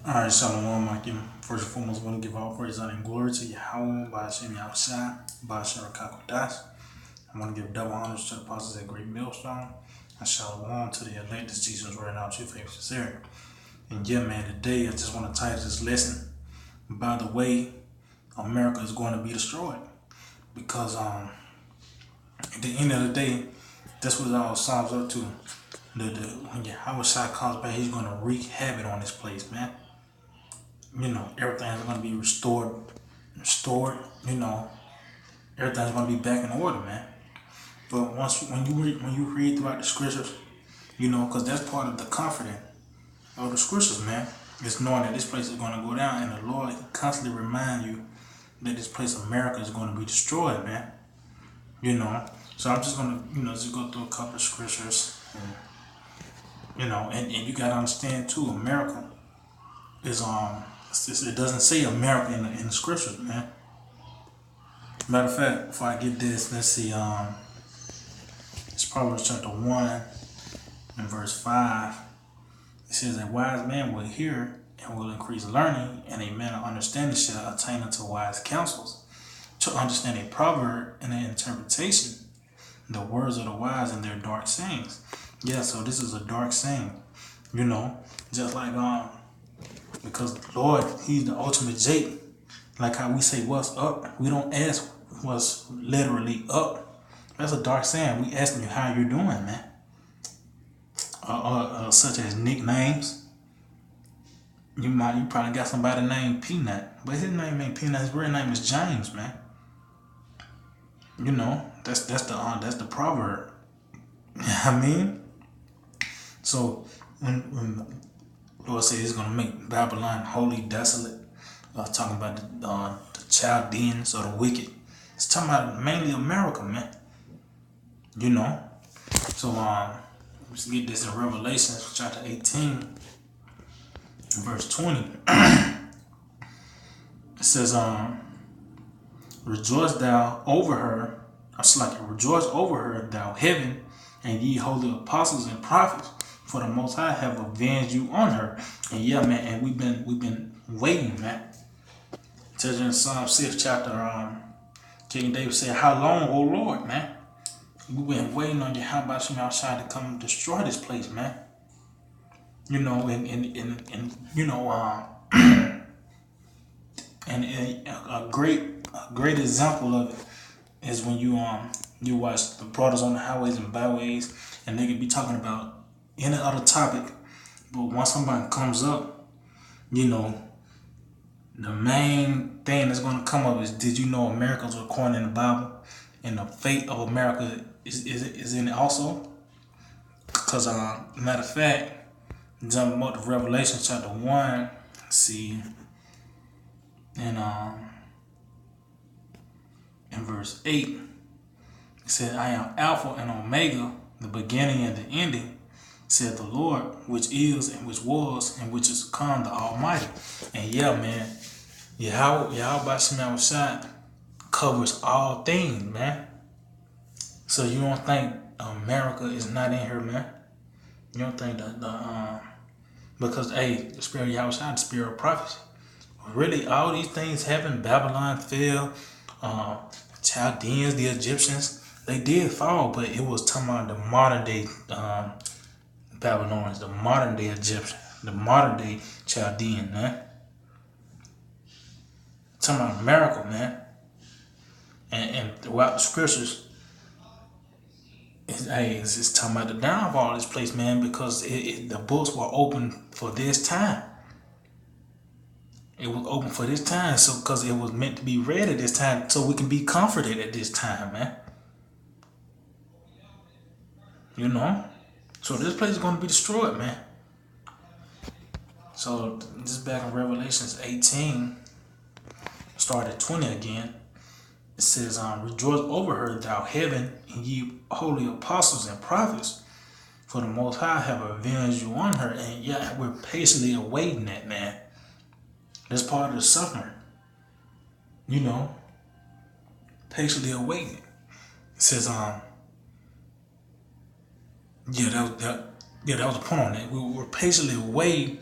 Alright, Shalom, Makim. First and foremost, I want to give all praise, honor, and glory to Yahweh, Ba'ashem Yahushua, Ba'ashem Rakakodash. I want to give double honors to the apostles at Great Millstone. And Shalom to the elect, as Jesus word out, true faith, sincerity. And yeah, man, today I just want to title this lesson, by the way, America is going to be destroyed. Because at the end of the day, that's what it all sums up to. When Yahushua comes back, he's going to wreak havoc on this place, man. You know, everything's going to be restored, you know, everything's going to be back in order, man. But when you read throughout the scriptures, you know, because that's part of the comforting of the scriptures, man. It's knowing that this place is going to go down, and the Lord constantly remind you that this place, America, is going to be destroyed, man. You know, so I'm just going to, just go through a couple of scriptures, and you got to understand too, America is it doesn't say America in the scriptures, man. Matter of fact, before I get this, let's see. It's Proverbs chapter 1 and verse 5. It says, "A wise man will hear and will increase learning, and a man of understanding shall attain unto wise counsels. To understand a proverb and an interpretation, the words of the wise and their dark sayings." Yeah, so this is a dark saying, just like because the Lord, He's the ultimate Jake. Like how we say what's up, we don't ask what's literally up. That's a dark saying. We asking you how you're doing, man. Such as nicknames. You probably got somebody named Peanut, but his name ain't Peanut. His real name is James, man. That's the proverb. I mean, so when Lord says He's gonna make Babylon wholly desolate, talking about the Chaldeans or the wicked, it's talking about mainly America, man. So let's get this in Revelation chapter 18, verse 20. It says, "Rejoice thou over her." Rejoice over her, thou heaven, and ye holy apostles and prophets, for the Most High have avenged you on her. And yeah, man, and we've been waiting, man. It tells you in Psalm 6 chapter, King David said, "How long, O Lord, man? We've been waiting on you. How about you outside to come and destroy this place, man?" And a great example of it is when you watch the Brothers on the Highways and Byways, and they could be talking about any other topic, but once somebody comes up, the main thing that's going to come up is, did you know America's recorded in the Bible, and the fate of America is in it also? Because matter of fact, jumping up to Revelation chapter 1, see, and in verse 8, it said, "I am Alpha and Omega, the beginning and the ending, said the Lord, which is and which was and which is come, the Almighty." And yeah, man, Yahweh Shai covers all things, man. So you don't think America is not in here, man? You don't think that because the spirit of Yahweh Shai, the spirit of prophecy, really all these things happened. Babylon fell, Chaldeans, the Egyptians, they did fall, but it was talking about the modern day Babylonians, the modern day Egyptians, the modern day Chaldean, man. Talking about America, man. And throughout the scriptures, it's talking about the downfall of this place, man, because the books were open for this time. It was open for this time, so because it was meant to be read at this time, so we can be comforted at this time, man. So this place is going to be destroyed, man. So this is back in Revelations 18, start at 20 again. It says, "Rejoice over her, thou heaven, and ye holy apostles and prophets, for the Most High have avenged you on her." And yeah, we're patiently awaiting that, man. That's part of the suffering. Patiently awaiting it. It says, that was a point on that. We were patiently waiting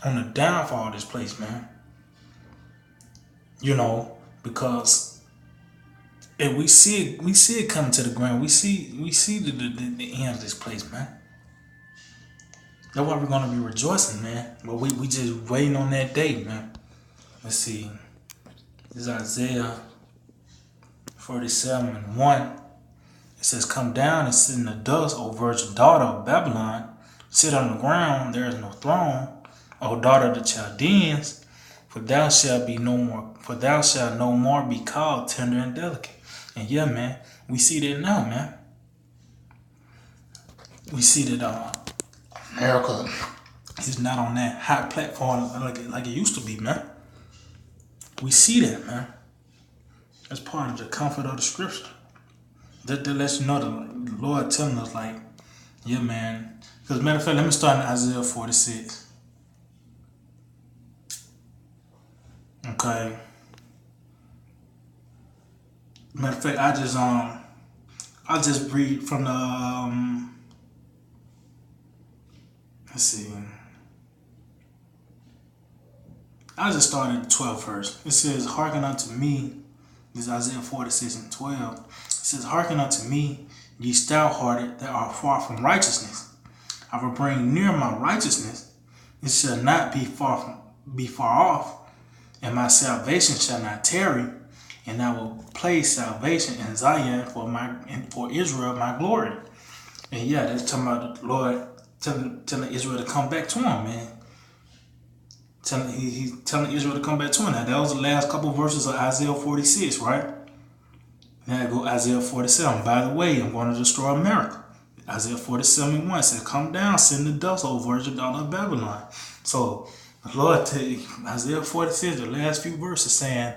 on the downfall of this place, man. You know, because if we see it coming to the ground. We see the end of this place, man. That's why we're gonna be rejoicing, man. But we just waiting on that day, man. Let's see. This is Isaiah 47:1. It says, "Come down and sit in the dust, O virgin daughter of Babylon. Sit on the ground, there is no throne, O daughter of the Chaldeans, for thou shalt be no more, for thou shalt no more be called tender and delicate." And yeah, man, we see that now, man. We see that America is not on that hot platform like it used to be, man. We see that, man. That's part of the comfort of the scripture. That lets you know the Lord telling us, like, yeah, man. Because matter of fact, let me start in Isaiah 46. Okay. Matter of fact, I just read from the let's see. I just started at the 12th verse. It says, "Hearken unto me." This is Isaiah 46:12. It says, "Hearken unto me, ye stout-hearted that are far from righteousness. I will bring near my righteousness; it shall not be far off, and my salvation shall not tarry. And I will place salvation in Zion for Israel my glory." And yeah, that's talking about the Lord telling Israel to come back to him, man. He's telling Israel to come back to him. Now, that was the last couple verses of Isaiah 46, right? Now go Isaiah 47. "By the way, I'm going to destroy America." Isaiah 47:1 says, "Come down, sit in the dust, O virgin daughter of Babylon." So the Lord tell you, Isaiah 46, the last few verses saying,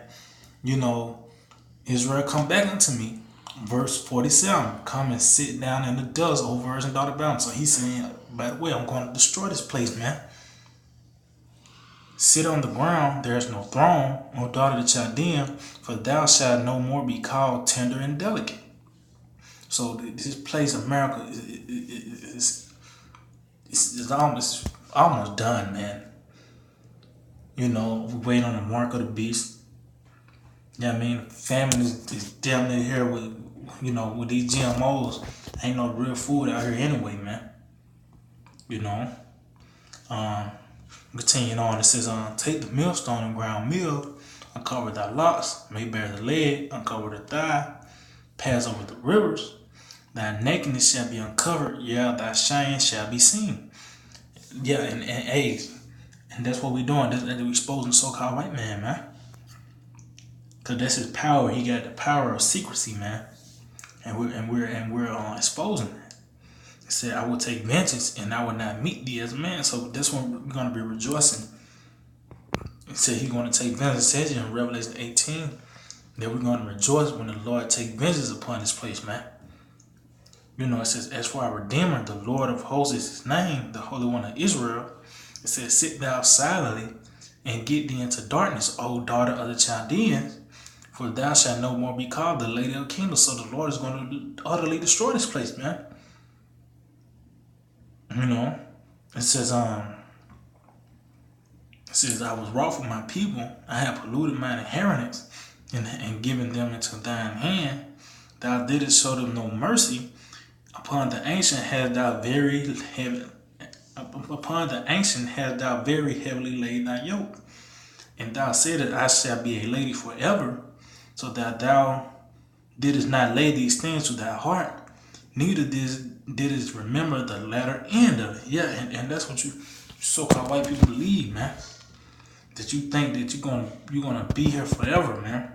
you know, Israel, come back unto me. Verse 47, "Come and sit down in the dust, O virgin daughter of Babylon." So he's saying, by the way, I'm going to destroy this place, man. "Sit on the ground, there is no throne, O daughter of the Chaldean, for thou shalt no more be called tender and delicate." So this place, America, is almost done, man. You know, we wait on the mark of the beast. Yeah, I mean, famine is damn near here with these GMOs. Ain't no real food out here anyway, man. You know. Continuing on, it says, "Take the millstone and ground meal, uncover thy locks, make bare the leg, uncover the thigh, pass over the rivers. Thy nakedness shall be uncovered, yeah, thy shame shall be seen." Yeah, and that's what we're doing. We're exposing so-called white man. Cause that's his power. He got the power of secrecy, man. And we're exposing that. It said, "I will take vengeance and I will not meet thee as a man." So this one we're gonna be rejoicing. It said he's gonna take vengeance. It says in Revelation 18 that we're gonna rejoice when the Lord take vengeance upon this place, man. You know, it says, "As for our Redeemer, the Lord of hosts is his name, the Holy One of Israel." It says, "Sit thou silently and get thee into darkness, O daughter of the Chaldeans, for thou shalt no more be called the Lady of the Kingdom." So the Lord is going to utterly destroy this place, man. You know, it says, "I was wroth with my people. I have polluted mine inheritance and given them into thine hand. Thou didst show them no mercy. Upon the ancient hast thou very heavily laid thy yoke. And thou saidst, I shall be a lady forever, so that thou didst not lay these things to thy heart, neither didst remember the latter end of it." Yeah, and that's what you so-called white people believe, man. That you think that you're gonna be here forever, man.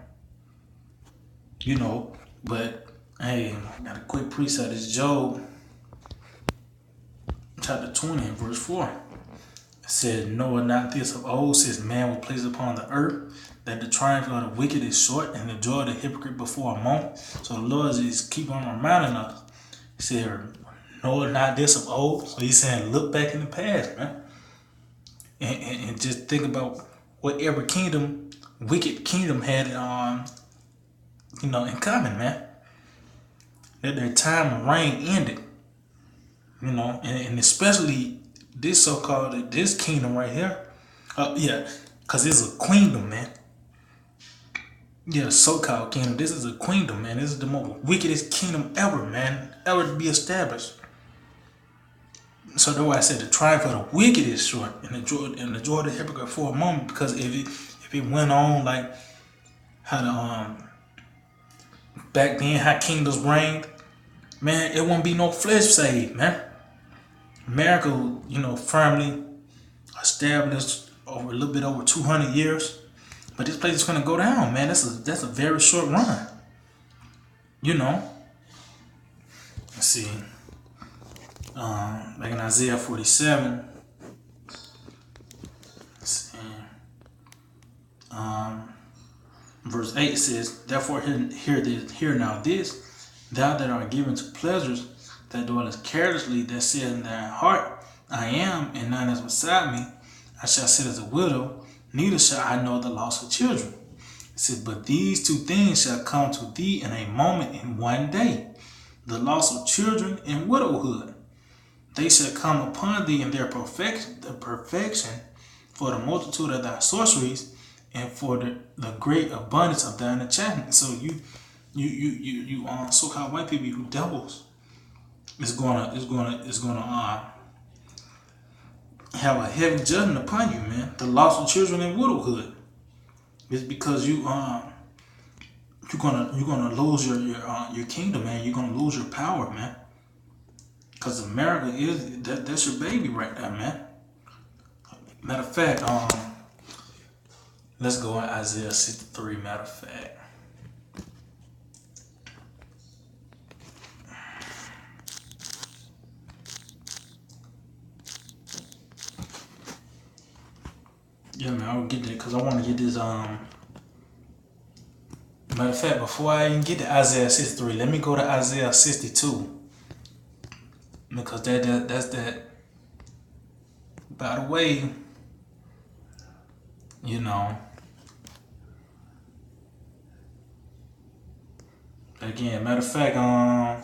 You know, but hey, I got a quick precept. It's Job chapter 20 and verse 4. It said, "Know not this of old, since man was placed upon the earth, that the triumph of the wicked is short, and the joy of the hypocrite before a moment." So the Lord is keep on reminding us. He said, "Know not this of old." So he's saying, look back in the past, man, and just think about what every wicked kingdom had, in common, man. That their time of reign ended, and especially this kingdom right here. Yeah, because it's a queendom, man. Yeah, so-called kingdom. This is a queendom, man. This is the most wickedest kingdom ever, man, ever to be established. So that's why I said the triumph of the wicked is short, and the joy of the hypocrite for a moment. Because if it went on like how the back then how kingdoms reigned, man, it won't be no flesh saved, man. America, firmly established over a little bit over 200 years, but this place is gonna go down, man. That's a very short run, you know. Let's see. Back in Isaiah 47. Let's see. Verse 8 says, "Therefore hear now this, thou that art given to pleasures, that dwellest carelessly, that said in thy heart, I am, and none is beside me. I shall sit as a widow, neither shall I know the loss of children." It says, "But these two things shall come to thee in a moment, in one day, the loss of children and widowhood. They shall come upon thee in their perfection, for the multitude of thy sorceries, and for the great abundance of thine enchantment." So you so-called white people, you devils, is gonna have a heavy judgment upon you, man. The loss of children and widowhood. It's because you're gonna lose your kingdom, man. You're gonna lose your power, man. Cause America that's your baby right there, man. Matter of fact, let's go in Isaiah 63. Matter of fact, yeah, man. I'll get that because I want to get this. Matter of fact, before I even get to Isaiah 63, let me go to Isaiah 62 because that's that. By the way, again, matter of fact, I'm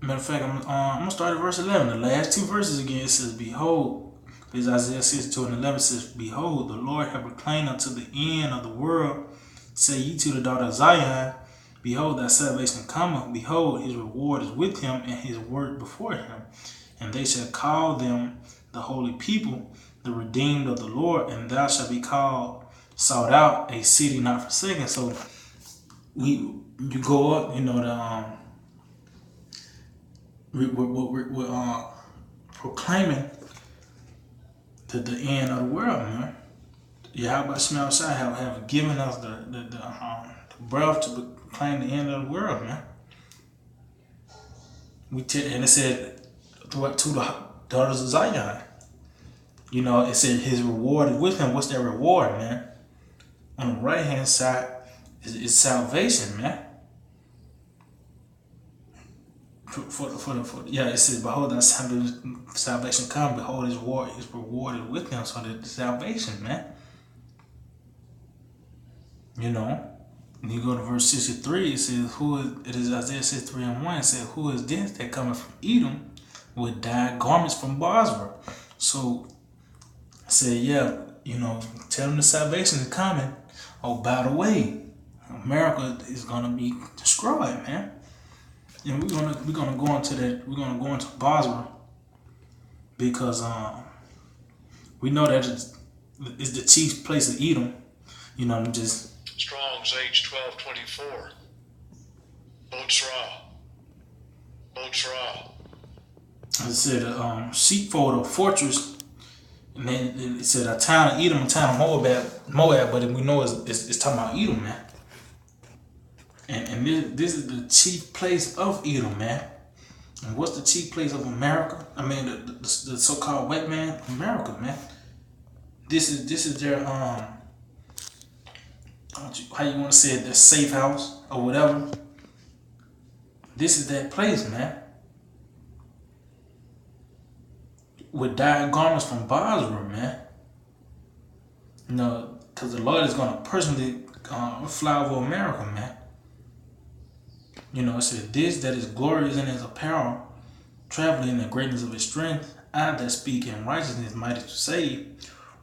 gonna start at verse 11. The last two verses again, it says, "Behold," this is Isaiah 62 and 11 says, "Behold, the Lord hath proclaimed unto the end of the world. Say ye to the daughter of Zion, Behold, thy salvation cometh. Behold, his reward is with him, and his word before him. And they shall call them the holy people, the redeemed of the Lord, and thou shalt be sought out, a city not forsaken." So you go up, we're proclaiming the end of the world, man. Yahweh Shemel Shai have given us the breath to proclaim the end of the world, man. And it said to the daughters of Zion. It said his reward is with him. What's that reward, man? On the right hand side is salvation, man. It says, "Behold, thy salvation come. Behold, his reward is with him." So the salvation, man. When you go to verse 63, it says, it is Isaiah 63 and 1, it says, "Who is this that cometh from Edom with dyed garments from Bozrah?" So I said, tell them the salvation is coming. Oh, by the way, America is gonna be destroyed, man. And we're gonna go into that. We're gonna go into Bozrah because we know that it's the chief place of Edom. Just Strong's H1224. Botzrah. As I said, a sheepfold, a fortress, and then it said a town of Edom, a town of Moab, but we know it's talking about Edom, man. And this is the chief place of Edom, man. And what's the chief place of America? I mean, the so-called white man, America, man. This is their how you want to say it, their safe house or whatever. This is that place, man. With dyed garments from Bozrah, man. Because the Lord is going to personally fly over America, man. It said, "This that is glorious in his apparel, traveling in the greatness of his strength, I that speak in righteousness mighty to save.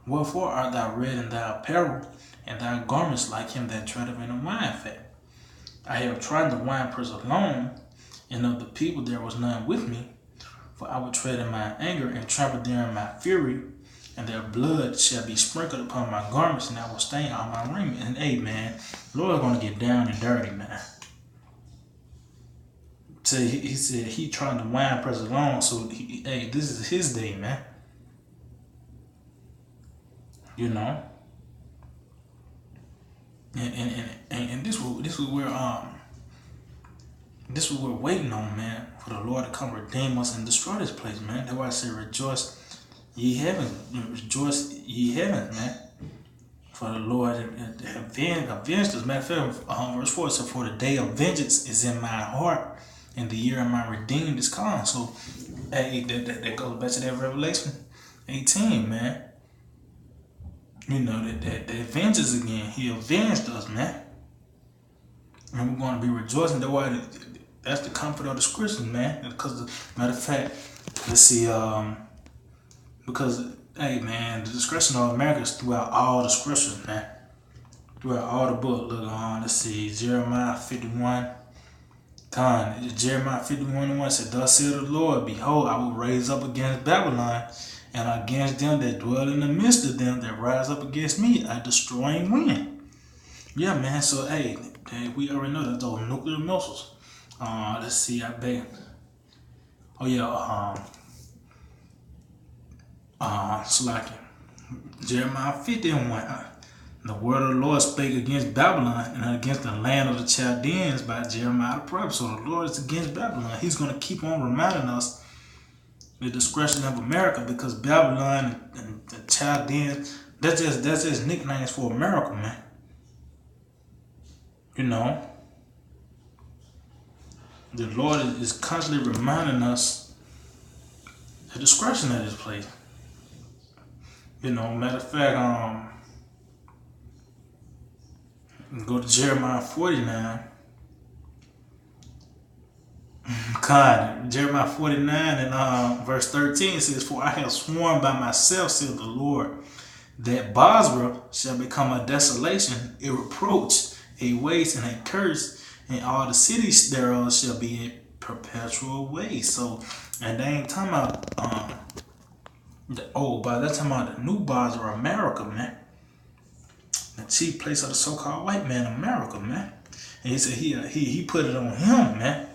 Wherefore art thou red in thy apparel, and thy garments like him that treadeth in a wine fat? I have trodden the winepress alone, and of the people there was none with me. For I will tread in my anger and trample there in my fury, and their blood shall be sprinkled upon my garments, and I will stain all my raiment. And hey, man, Lord's gonna get down and dirty, man. So he said he trying to winepress alone, so hey, this is his day, man. You know, and this is what we're waiting on, man, for the Lord to come redeem us and destroy this place, man. That's why I say rejoice ye heavens, man. For the Lord avenged us. Matter of fact, verse 4 says, for the day of vengeance is in my heart, and the year of my redeemed is come. So hey, that goes back to that Revelation 18, man. You know, that vengeance again. He avenged us, man. And we're going to be rejoicing. That's the comfort of the scriptures, man. Because, matter of fact, let's see, because, hey, man, the discretion of America is throughout all the scriptures, man. Throughout all the book. Look on, let's see, Jeremiah 51. Jeremiah 51:1 said, thus saith the Lord, behold, I will raise up against Babylon, and against them that dwell in the midst of them that rise up against me, a destroying wind. Yeah, man. So, hey, we already know that those nuclear missiles. Let's see, I bet. Oh, yeah, slacking. Jeremiah 51. The word of the Lord spake against Babylon and against the land of the Chaldeans by Jeremiah the prophet. So the Lord is against Babylon. He's going to keep on reminding us the discretion of America, because Babylon and the Chaldeans, that's just nicknames for America, man. You know, the Lord is constantly reminding us the discretion of this place. You know, matter of fact, go to Jeremiah 49. God, Jeremiah 49 and verse 13 says, for I have sworn by myself, saith the Lord, that Bozrah shall become a desolation, a reproach, a waste, and a curse, and all the cities thereof shall be a perpetual waste. So, and they ain't talking about by that time about the new Bozrah, America, man. The chief place of the so-called white man, America, man. And he said he put it on him, man.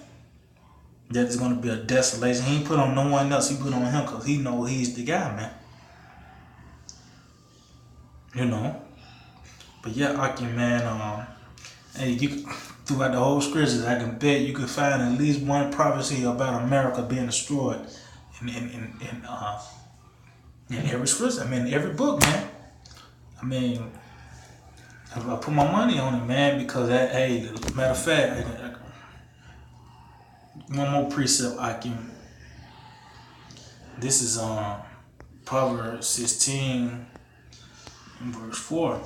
That is going to be a desolation. He ain't put on no one else. He put on him because he know he's the guy, man. You know. But yeah, Aki, man, hey, throughout the whole scriptures, I can bet you could find at least one prophecy about America being destroyed in every scripture. I mean, every book, man. I mean, I put my money on it, man, because hey, matter of fact, one more precept, Aki. This is Proverbs 16, verse 4.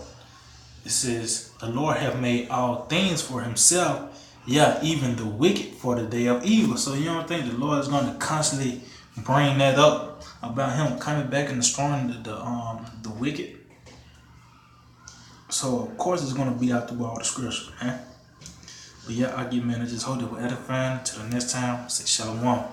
It says, the Lord hath made all things for himself, yeah, even the wicked for the day of evil. So you don't think the Lord is going to constantly bring that up about him coming back and destroying the wicked? So of course it's going to be out through all the scriptures, man. But yeah, I give, man, I just hope it will edifying. Till the next time, say shalom.